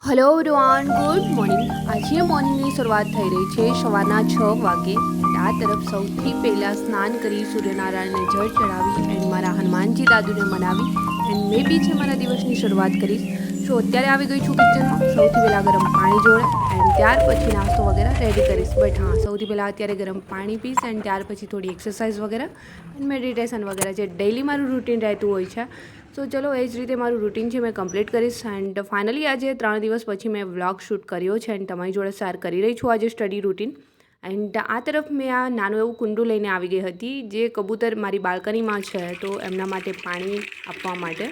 Hello everyone, good morning. આજે મોર્નિંગની શરૂઆત થઈ રહી છે સવારના 6 વાગે। આ તરફ સૌથી પહેલાં સ્નાન કરી સૂર્યનારાયણને જળ ચડાવી એન્ડ મારા હનુમાનજી દાદુને મનાવી એન્ડ મેં બી છે મારા દિવસની શરૂઆત કરીશ। સો અત્યારે આવી ગઈ છું કિચનમાં। સૌથી પહેલાં ગરમ પાણી જોડે એન્ડ ત્યાર પછી નાસ્તો વગેરે રેડી કરીશ। બટ હા, સૌથી પહેલાં અત્યારે ગરમ પાણી પીશ એન્ડ ત્યાર પછી થોડી એક્સરસાઇઝ વગેરે એન્ડ મેડિટેશન વગેરે જે ડેઇલી મારું રૂટીન રહેતું હોય છે। સો ચલો એ જ રીતે મારું રૂટીન છે મેં કમ્પ્લીટ કરીશ એન્ડ ફાઇનલી આજે 3 દિવસ પછી મેં વ્લોગ શૂટ કર્યો છે એન્ડ તમારી જોડે શેર કરી રહી છું આજે સ્ટડી રૂટીન। એન્ડ આ તરફ મેં આ નાનું એવું કુંડું લઈને આવી ગઈ હતી જે કબૂતર મારી બાલ્કનીમાં છે તો એમના માટે પાણી આપવા માટે।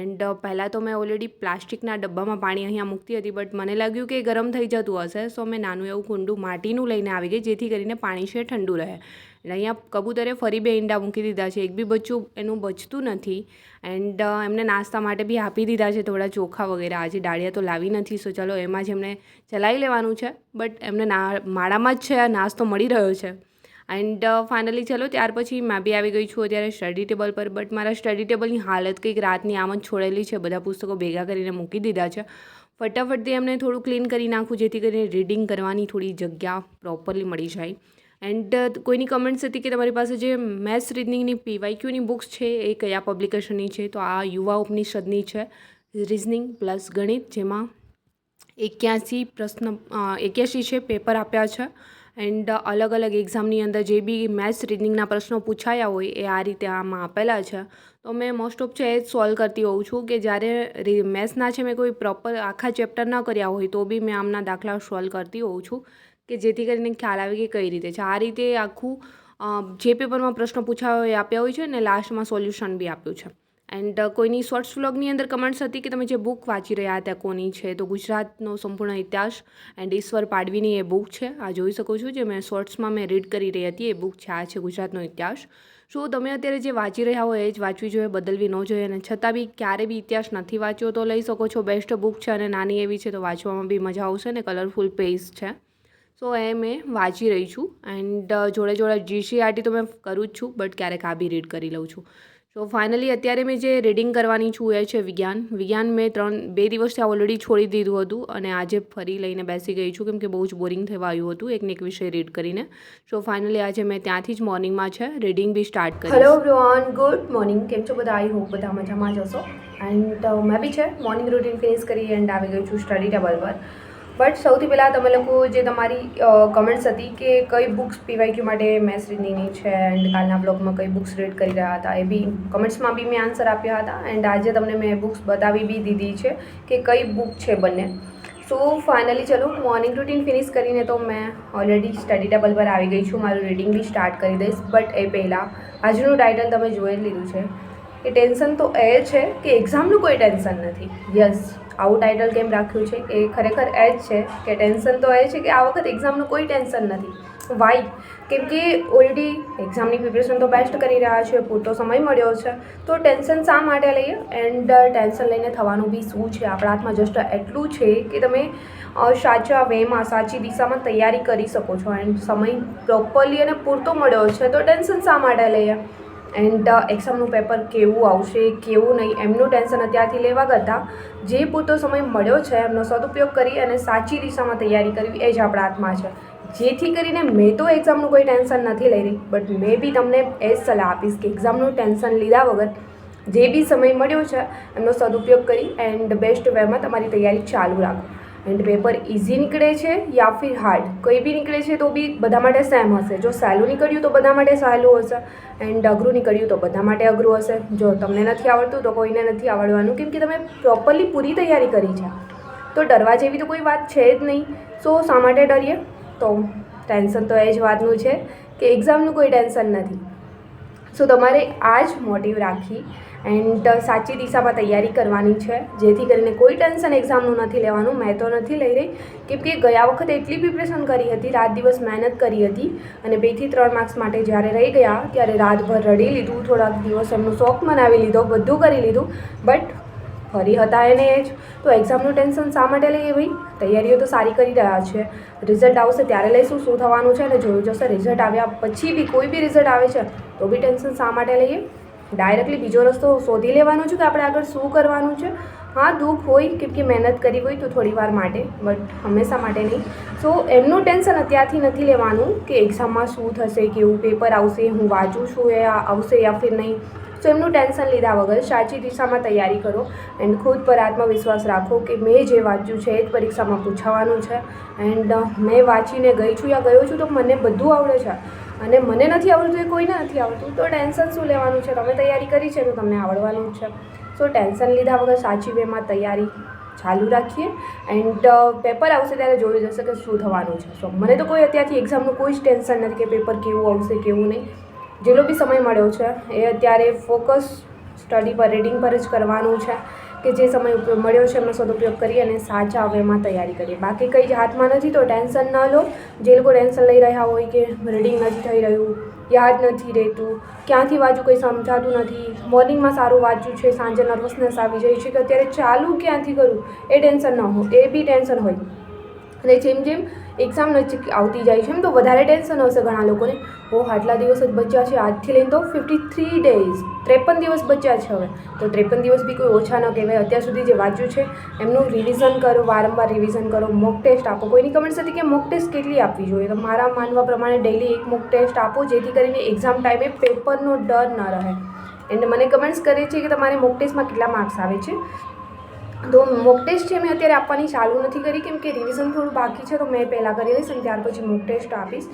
એન્ડ પહેલાં તો મેં ઓલરેડી પ્લાસ્ટિકના ડબ્બામાં પાણી અહીંયા મૂકતી હતી બટ મને લાગ્યું કે ગરમ થઈ જતું હશે સો મેં નાનું એવું કુંડું માટીનું લઈને આવી ગઈ જેથી કરીને પાણી છે ઠંડુ રહે। એટલે અહીંયા કબૂતરે ફરી 2 ઈંડા મૂકી દીધા છે, એક બી બચ્ચું એનું બચતું નથી એન્ડ એમને નાસ્તા માટે બી આપી દીધા છે થોડા ચોખા વગેરે। આજે ડાળિયા તો લાવી નથી સો ચલો એમાં જ એમને ચલાવી લેવાનું છે બટ એમને માળામાં જ છે નાસ્તો મળી રહ્યો છે। એન્ડ ફાઇનલી ચલો ત્યાર પછી મેં બી આવી ગઈ છું અત્યારે સ્ટડી ટેબલ પર બટ મારા સ્ટડી ટેબલની હાલત કંઈક રાતની આમ જ છોડેલી છે, બધા પુસ્તકો ભેગા કરીને મૂકી દીધા છે। ફટાફટથી એમને થોડું ક્લીન કરી નાખું જેથી કરીને રીડિંગ કરવાની થોડી જગ્યા પ્રોપરલી મળી જાય। એન્ડ કોઈની કમેન્ટ્સ હતી કે તમારી પાસે જે મેથ્સ રીઝનિંગની PYQની બુક્સ છે એ કયા પબ્લિકેશનની છે, તો આ યુવા ઉપનિષદની છે રીઝનિંગ પ્લસ ગણિત, જેમાં 81 છે પેપર આપ્યા છે એન્ડ અલગ અલગ એક્ઝામની અંદર જે બી મેથ્સ રીઝનિંગના પ્રશ્નો પૂછાયા હોય એ આ રીતે આમાં આપેલા છે। તો મેં મોસ્ટ ઓફ છે એ જ સોલ્વ કરતી હોઉં છું કે જ્યારે મેથ્સના છે મેં કોઈ પ્રોપર આખા ચેપ્ટર ન કર્યા હોય તો બી મેં આમના દાખલા સોલ્વ કરતી હોઉં છું કે જેથી કરીને ખ્યાલ આવે કે કઈ રીતે છે। આ રીતે આખું જે પેપરમાં પ્રશ્નો પૂછાયો હોય એ આપ્યા હોય છે ને લાસ્ટમાં સોલ્યુશન બી આપ્યું છે। એન્ડ કોઈની શોર્ટ્સ વ્લોગની અંદર કમેન્ટ્સ હતી કે તમે જે બુક વાંચી રહ્યા હતા કોની છે, તો ગુજરાતનો સંપૂર્ણ ઇતિહાસ એન્ડ ઈશ્વર પાડવીની એ બુક છે। આ જોઈ શકો છો જે મેં શોર્ટ્સમાં મેં રીડ કરી રહી હતી એ બુક છે, આ છે ગુજરાતનો ઇતિહાસ। સો તમે અત્યારે જે વાંચી રહ્યા હોય એ જ વાંચવી જોઈએ, બદલવી ન જોઈએ અને છતાં બી ક્યારે બી ઇતિહાસ નથી વાંચ્યો તો લઈ શકો છો, બેસ્ટ બુક છે અને નાની એવી છે તો વાંચવામાં બી મજા આવશે ને કલરફુલ પેજ છે। સો એ મેં વાંચી રહી છું એન્ડ જોડે જોડે GCRT તો મેં કરું જ છું બટ ક્યારેક આ બી રીડ કરી લઉં છું। સો ફાઇનલી અત્યારે મેં જે રીડિંગ કરવાની છું એ છે વિજ્ઞાન મેં 2 દિવસથી ઓલરેડી છોડી દીધું હતું અને આજે ફરી લઈને બેસી ગઈ છું કેમ કે બહુ જ બોરિંગ થવા આવ્યું હતું એકને એક વિષય રીડ કરીને। સો ફાઇનલી આજે મેં ત્યાંથી જ મોર્નિંગમાં છે રીડિંગ બી સ્ટાર્ટ કરી। હેલો એવરીવન, ગુડ મોર્નિંગ, કેમ છો બધા? આઈ હોપ બધા મજામાં જ હશો એન્ડ મેં બી છે મોર્નિંગ રૂટીન ફિનિશ કરી એન્ડ આવી ગઈ છું સ્ટડી ટેબલ પર। બટ સૌથી પહેલાં તમે લોકો જે તમારી કમેન્ટ્સ હતી કે કઈ બુક્સ PYQ માટે મેથ્સ રીડિંગની છે એન્ડ કાલના બ્લોગમાં કઈ બુક્સ રીડ કરી રહ્યા હતા એ બી કમેન્ટ્સમાં બી મેં આન્સર આપ્યા હતા એન્ડ આજે તમને મેં બુક્સ બતાવી બી દીધી છે કે કઈ બુક છે બંને। સો ફાઇનલી ચલો મોર્નિંગ રૂટીન ફિનિશ કરીને તો મેં ઓલરેડી સ્ટડી ટેબલ પર આવી ગઈ છું, મારું રીડિંગ બી સ્ટાર્ટ કરી દઈશ। બટ એ પહેલાં આજનું ટાઇટલ તમે જોઈ લીધું છે કે ટેન્શન તો એ છે કે એક્ઝામનું કોઈ ટેન્શન નથી। યસ, આવું ટાઇટલ કેમ રાખ્યું છે એ ખરેખર એ જ છે કે ટેન્શન તો એ છે કે આ વખત એક્ઝામનું કોઈ ટેન્શન નથી। વાય? કેમ કે ઓલરેડી એક્ઝામની પ્રિપરેશન તો બેસ્ટ કરી રહ્યા છે, પૂરતો સમય મળ્યો છે તો ટેન્શન શા માટે લઈએ એન્ડ ટેન્શન લઈને થવાનું બી શું છે? આપણા હાથમાં જસ્ટ એટલું છે કે તમે સાચા વેમાં સાચી દિશામાં તૈયારી કરી શકો છો એન્ડ સમય પ્રોપરલી અને પૂરતો મળ્યો છે તો ટેન્શન શા માટે લઈએ? એન્ડ એક્ઝામનું પેપર કેવું આવશે કેવું નહીં એમનું ટેન્શન અત્યારથી લેવા કરતાં જે પૂરતો સમય મળ્યો છે એમનો સદુપયોગ કરી અને સાચી દિશામાં તૈયારી કરવી એ જ આપણા હાથમાં છે। જેથી કરીને મેં તો એક્ઝામનું કોઈ ટેન્શન નથી લઈ રહી બટ મેં બી તમને એ જ સલાહ આપીશ કે એક્ઝામનું ટેન્શન લીધા વગર જે બી સમય મળ્યો છે એમનો સદુપયોગ કરી એન્ડ બેસ્ટ વેમાં તમારી તૈયારી ચાલુ રાખો। એન્ડ પેપર ઇઝી નીકળે છે યા ફિર હાર્ડ, કોઈ બી નીકળે છે તો બી બધા માટે સેમ હશે। જો સહેલું નીકળ્યું તો બધા માટે સહેલું હશે એન્ડ અઘરું નીકળ્યું તો બધા માટે અઘરું હશે। જો તમને નથી આવડતું તો કોઈને નથી આવડવાનું કેમ કે તમે પ્રોપરલી પૂરી તૈયારી કરી છે તો ડરવા જેવી તો કોઈ વાત છે જ નહીં। સો શા માટે ડરીએ? તો ટેન્શન તો એ જ વાતનું છે કે એક્ઝામનું કોઈ ટેન્શન નથી। સો તમારે આ જ મોટિવ રાખી એન્ડ સાચી દિશામાં તૈયારી કરવાની છે જેથી કરીને કોઈ ટેન્શન એક્ઝામનું નથી લેવાનું। મેં તો નથી લઈ રહી કેમ કે ગયા વખતે એટલી પ્રિપરેશન કરી હતી, રાત દિવસ મહેનત કરી હતી અને 2 થી 3 માર્ક્સ માટે જ્યારે રહી ગયા ત્યારે રાતભર રડી લીધું, થોડાક દિવસ એમનો શોખ મનાવી લીધો, બધું કરી લીધું બટ ફરી હતા એને જ। તો એક્ઝામનું ટેન્શન શા માટે લઈએ ભાઈ? તૈયારીઓ તો સારી કરી રહ્યા છે, રિઝલ્ટ આવશે ત્યારે લઈશું શું થવાનું છે અને જોયું જશે। રિઝલ્ટ આવ્યા પછી બી કોઈ બી રિઝલ્ટ આવે છે તો બી ટેન્શન શા માટે લઈએ? ડાયરેક્ટલી બીજો રસ્તો શોધી લેવાનો છે કે આપણે આગળ શું કરવાનું છે। હા દુઃખ હોય કેમ કે મહેનત કરી હોય તો થોડી વાર માટે બટ હંમેશા માટે નહીં. સો એમનું ટેન્શન અત્યારથી નથી લેવાનું કે એક્ઝામમાં શું થશે, કેવું પેપર આવશે, હું વાંચું છું એ આવશે યા ફિર નહીં. સો એમનું ટેન્શન લીધા વગર સાચી દિશામાં તૈયારી કરો એન્ડ ખુદ પર આત્મવિશ્વાસ રાખો કે મેં જે વાંચ્યું છે એ જ પરીક્ષામાં પૂછાવાનું છે એન્ડ મેં વાંચીને ગઈ છું યા ગયો છું તો મને બધું આવડે છે અને મને નથી આવડતું એ કોઈને નથી આવડતું તો ટેન્શન શું લેવાનું છે. તમે તૈયારી કરી છે તો તમને આવડવાનું જ છે. સો ટેન્શન લીધા વગર સાચી વેમાં તૈયારી ચાલુ રાખીએ એન્ડ પેપર આવશે ત્યારે જોઈ જશે કે શું થવાનું છે. સો મને તો કોઈ અત્યારથી એક્ઝામનું કોઈ જ ટેન્શન નથી કે પેપર કેવું આવશે કેવું નહીં. જેટલો બી સમય મળ્યો છે એ અત્યારે ફોકસ સ્ટડી પર રીડિંગ પર જ કરવાનું છે કે જે સમય મળ્યો છે એમનો સદુપયોગ કરી અને સાચા વેમાં તૈયારી કરીએ. બાકી કંઈ જ હાથમાં નથી તો ટેન્શન ન લો. જે લોકો ટેન્શન લઈ રહ્યા હોય કે રીડિંગ નથી થઈ રહ્યું, યાદ નથી રહેતું, ક્યાંથી વાંચું કંઈ સમજાતું નથી, મોર્નિંગમાં સારું વાંચ્યું છે, સાંજે નર્વસનેસ આવી જાય છે કે અત્યારે ચાલુ ક્યાંથી કરું એ ટેન્શન ન હોય, એ બી ટેન્શન હોય. અને જેમ જેમ એક્ઝામ નજીક આવતી જાય છે એમ તો વધારે ટેન્શન હશે ઘણા લોકોને. આટલા દિવસ જ બચ્યા છે, આજથી લઈને તો 53 ડેઝ 53 દિવસ બચ્યા છે હવે. તો 53 દિવસ બી કોઈ ઓછા ન કહેવાય. અત્યાર સુધી જે વાંચ્યું છે એમનું રિવિઝન કરો, વારંવાર રિવિઝન કરો, મોક ટેસ્ટ આપો. કોઈની કમેન્ટ હતી કે મોક ટેસ્ટ કેટલી આપવી જોઈએ, તો મારા માનવા પ્રમાણે ડેઈલી એક મોક ટેસ્ટ આપો જેથી કરીને એક્ઝામ ટાઈમે પેપરનો ડર ન રહે. એન્ડ મને કમેન્ટ્સ કરે છે કે તમારે મોક ટેસ્ટમાં કેટલા માર્ક્સ આવે છે. તો મોક ટેસ્ટ છે મેં અત્યારે આપવાની ચાલુ નથી કરી કેમ કે રિવિઝન થોડું બાકી છે તો મેં પહેલાં કરી લઈશ અને ત્યાર પછી મોક ટેસ્ટ આપીશ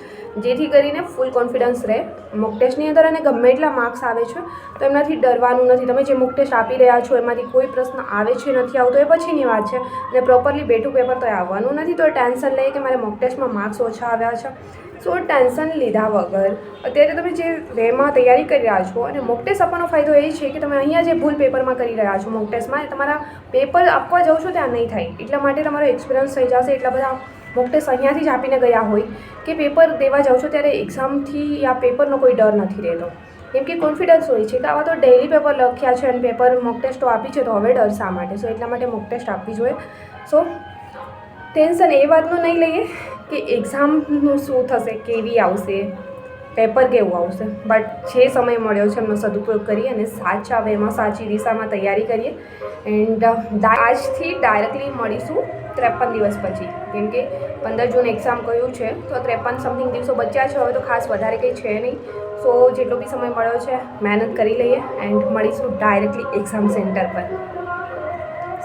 જેથી કરીને ફૂલ કોન્ફિડન્સ રહે. મોક ટેસ્ટની અંદર અને ગમે એટલા માર્ક્સ આવે છે તો એમનાથી ડરવાનું નથી. તમે જે મોક ટેસ્ટ આપી રહ્યા છો એમાંથી કોઈ પ્રશ્ન આવે છે નથી આવતો એ પછીની વાત છે અને પ્રોપરલી બેઠું પેપર તો આવવાનું નથી તો ટેન્શન લઈએ કે મારે મોક ટેસ્ટમાં માર્ક્સ ઓછા આવ્યા છે. સો ટેન્શન લીધા વગર અત્યારે તમે જે વેમાં તૈયારી કરી રહ્યા છો અને મોક ટેસ્ટ આપવાનો ફાયદો એ છે કે તમે અહીંયા જે ભૂલ પેપરમાં કરી રહ્યા છો મોક ટેસ્ટમાં એ તમારા પેપર આપવા જાઓ છો ત્યાં નહીં થાય. એટલા માટે તમારો એક્સપિરિયન્સ થઈ જશે. એટલા બધા મોક ટેસ્ટ અહીંયાથી જ આપીને ગયા હોય કે પેપર દેવા જાઓ છો ત્યારે એક્ઝામથી આ પેપરનો કોઈ ડર નથી રહેતો કેમ કે કોન્ફિડન્સ હોય છે કે આવા તો ડેઈલી પેપર લખ્યા છે અને પેપર મોક ટેસ્ટો આપી છે તો હવે ડર શા માટે. સો એટલા માટે મોક ટેસ્ટ આપવી જોઈએ. સો ટેન્શન એ વાતનું નહીં લઈએ કે એક્ઝામનું શું થશે, કેવી આવશે, પેપર કેવું આવશે, બટ જે સમય મળ્યો છે એમનો સદુપયોગ કરીએ અને સાચા વેમાં સાચી દિશામાં તૈયારી કરીએ. એન્ડ આજથી ડાયરેક્ટલી મળીશું 53 દિવસ પછી કેમ કે 15 જૂન એક્ઝામ કહ્યું છે તો 53 સમથિંગ દિવસો બચ્યા છે. હવે તો ખાસ વધારે કંઈ છે નહીં. સો જેટલો બી સમય મળ્યો છે મહેનત કરી લઈએ એન્ડ મળીશું ડાયરેક્ટલી એક્ઝામ સેન્ટર પર.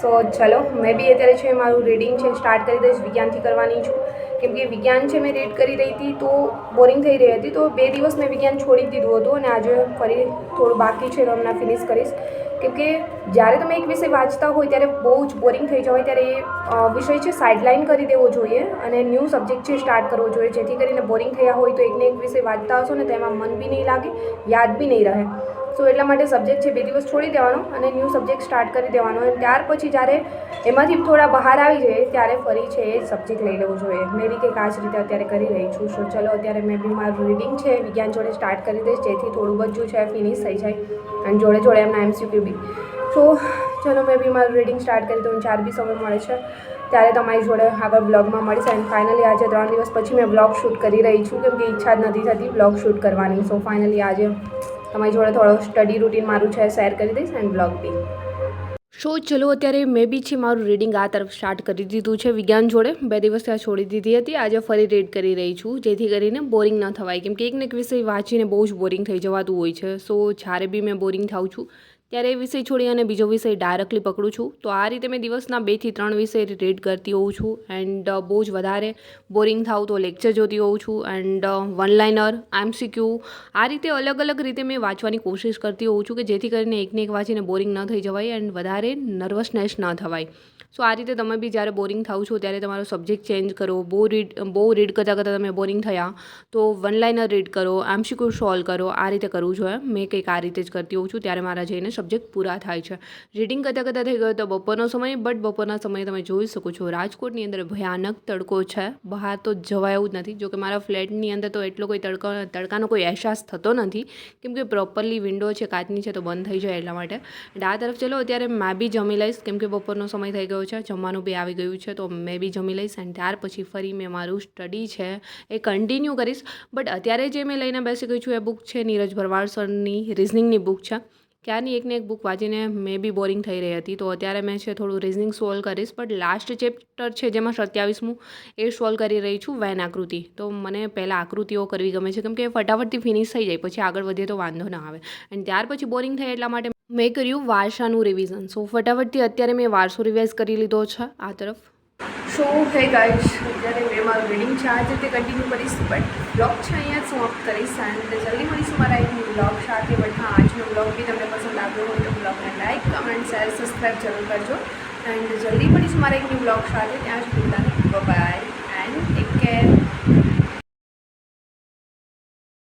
સો ચલો મેં બી અત્યારે છે મારું રીડિંગ છે સ્ટાર્ટ કરી દઈશ. વિજ્ઞાનથી કરવાની છું કેમ કે વિજ્ઞાન છે મેં રીડ કરી રહી હતી તો બોરિંગ થઈ રહી હતી તો 2 દિવસ મેં વિજ્ઞાન છોડી દીધું હતું અને આજે ફરી થોડું બાકી છે તો હમણાં ફિનિશ કરીશ કેમ કે જ્યારે તમે એક વિષય વાંચતા હોય ત્યારે બહુ જ બોરિંગ થઈ જવાય ત્યારે એ વિષય છે સાઇડલાઇન કરી દેવો જોઈએ અને ન્યૂ સબ્જેક્ટ છે સ્ટાર્ટ કરવો જોઈએ જેથી કરીને બોરિંગ થયા હોય તો એકને એક વિષય વાંચતા હશો ને તેમાં મન બી નહીં લાગે, યાદ બી નહીં રહે. સો એટલા માટે સબ્જેક્ટ છે 2 દિવસ છોડી દેવાનો અને ન્યૂ સબ્જેક્ટ સ્ટાર્ટ કરી દેવાનો અને ત્યાર પછી જ્યારે એમાંથી થોડા બહાર આવી જાય ત્યારે ફરી છે એ સબ્જેક્ટ લઈ લેવું જોઈએ. મેં બી કંઈક આ જ રીતે અત્યારે કરી રહી છું. સો ચલો અત્યારે મેં બી મારું રીડિંગ છે વિજ્ઞાન જોડે સ્ટાર્ટ કરી દઈશ જેથી થોડું બચ્યું છે ફિનિશ થઈ જાય અને જોડે જોડે એમના MCQ બી. સો ચલો મેં બી મારું રીડિંગ સ્ટાર્ટ કરી દઉં. 4 બી સમય મળે છે ત્યારે તમારી જોડે આગળ બ્લોગમાં મળીશ અને ફાઇનલી આજે 3 દિવસ પછી મેં બ્લોગ શૂટ કરી રહી છું કેમ કે ઈચ્છા જ નથી થતી બ્લોગ શૂટ કરવાની. સો ફાઇનલી આજે તમારી જોડે થોડો સ્ટડી રૂટીન મારું છે શેર કરી દઈશ એન્ડ બ્લોગ બી. સો ચલો અત્યારે મેં બી છે મારું રીડિંગ આ તરફ સ્ટાર્ટ કરી દીધું છે વિજ્ઞાન જોડે. 2 દિવસ ત્યાં છોડી દીધી હતી. આજે ફરી રીડ કરી રહી છું જેથી કરીને બોરિંગ ન થવાય કેમ કે એકને એક વિષય વાંચીને બહુ જ બોરિંગ થઈ જવાતું હોય છે. સો જ્યારે બી મેં બોરિંગ થાઉં છું ત્યારે એ વિષય છોડી અને બીજો વિષય ડાયરેક્ટલી પકડું છું. તો આ રીતે મેં દિવસના 2 થી 3 વિષય રીડ કરતી હોઉં છું એન્ડ બહુ જ વધારે બોરિંગ થાઉં તો લેક્ચર જોતી હોઉં છું એન્ડ વન લાઇનર, MCQ આ રીતે અલગ અલગ રીતે મેં વાંચવાની કોશિશ કરતી હોઉં છું કે જેથી કરીને એકને એક વાંચીને બોરિંગ ન થઈ જવાય એન્ડ વધારે નર્વસનેસ ન થવાય. સો આ રીતે તમે બી જ્યારે બોરિંગ થાવ છો ત્યારે તમારો સબ્જેક્ટ ચેન્જ કરો. બહુ રીડ કરતાં કરતાં તમે બોરિંગ થયા તો વન લાઇનર રીડ કરો, MCQ સોલ્વ કરો. આ રીતે કરવું જોઈએ. મેં કંઈક આ રીતે જ કરતી હોઉં છું ત્યારે મારા જઈને સબ્જેક્ટ પૂરા થાય છે. રીડિંગ કરતાં કરતાં થઈ ગયો તો બપોરનો સમય બટ બપોરના સમયે તમે જોઈ શકો છો રાજકોટની અંદર ભયાનક તડકો છે. બહાર તો જવાય એવું જ નથી. જોકે મારા ફ્લેટની અંદર તો એટલો કોઈ તડકાનો કોઈ અહેસાસ થતો નથી કેમ કે પ્રોપરલી વિન્ડો છે કાચની છે તો બંધ થઈ જાય એટલા માટે. આ તરફ ચલો અત્યારે મેં બી જમી લઈશ કેમ કે બપોરનો સમય થઈ ગયો છે. જમવાનું બી આવી ગયું છે તો મેં બી જમી લઈશ અને ત્યાર પછી ફરી મેં મારું સ્ટડી છે એ કન્ટિન્યુ કરીશ. બટ અત્યારે જે મેં લઈને બેસી ગઈ છું એ બુક છે નીરજ ભરવાડ સરની રિઝનિંગની બુક છે ક્યારની એકને એક બુક વાંચીને મેં બી બોરિંગ થઈ રહી હતી, તો અત્યારે મેં છે થોડું રિઝનિંગ સોલ્વ કરીશ, બટ લાસ્ટ ચેપ્ટર છે જેમાં 27મું એ સોલ્વ કરી રહી છું, વેન આકૃતિ. તો મને પહેલાં આકૃતિઓ કરવી ગમે છે કેમ કે ફટાફટથી ફિનિશ થઈ જાય, પછી આગળ વધીએ તો વાંધો ના આવે. એન્ડ ત્યાર પછી બોરિંગ થાય એટલા માટે મેં કર્યું વારસાનું રિવિઝન. સો ફટાફટથી અત્યારે મેં વારસો રિવાઇઝ કરી લીધો છે આ તરફ. સો હે ગાઈસ, અત્યારે મેં મારું રીડિંગ છે આજે તે કન્ટિન્યુ કરીશ, બટ બ્લોગ છે અહીંયા જ સમાપ્ત કરીશ એન્ડ જલ્દી મળીશું મારા એક બ્લોગ સાથે. બટ હા, આજનો બ્લોગ બી તમને પસંદ આવ્યો હોય તો બ્લોગને લાઇક, કમેન્ટ, શેર, સબસ્ક્રાઈબ જરૂર કરજો એન્ડ જલ્દી મળીશું મારા એક બ્લોગ સાથે. ત્યાં સુધી બાય એન્ડ ટેક કેર.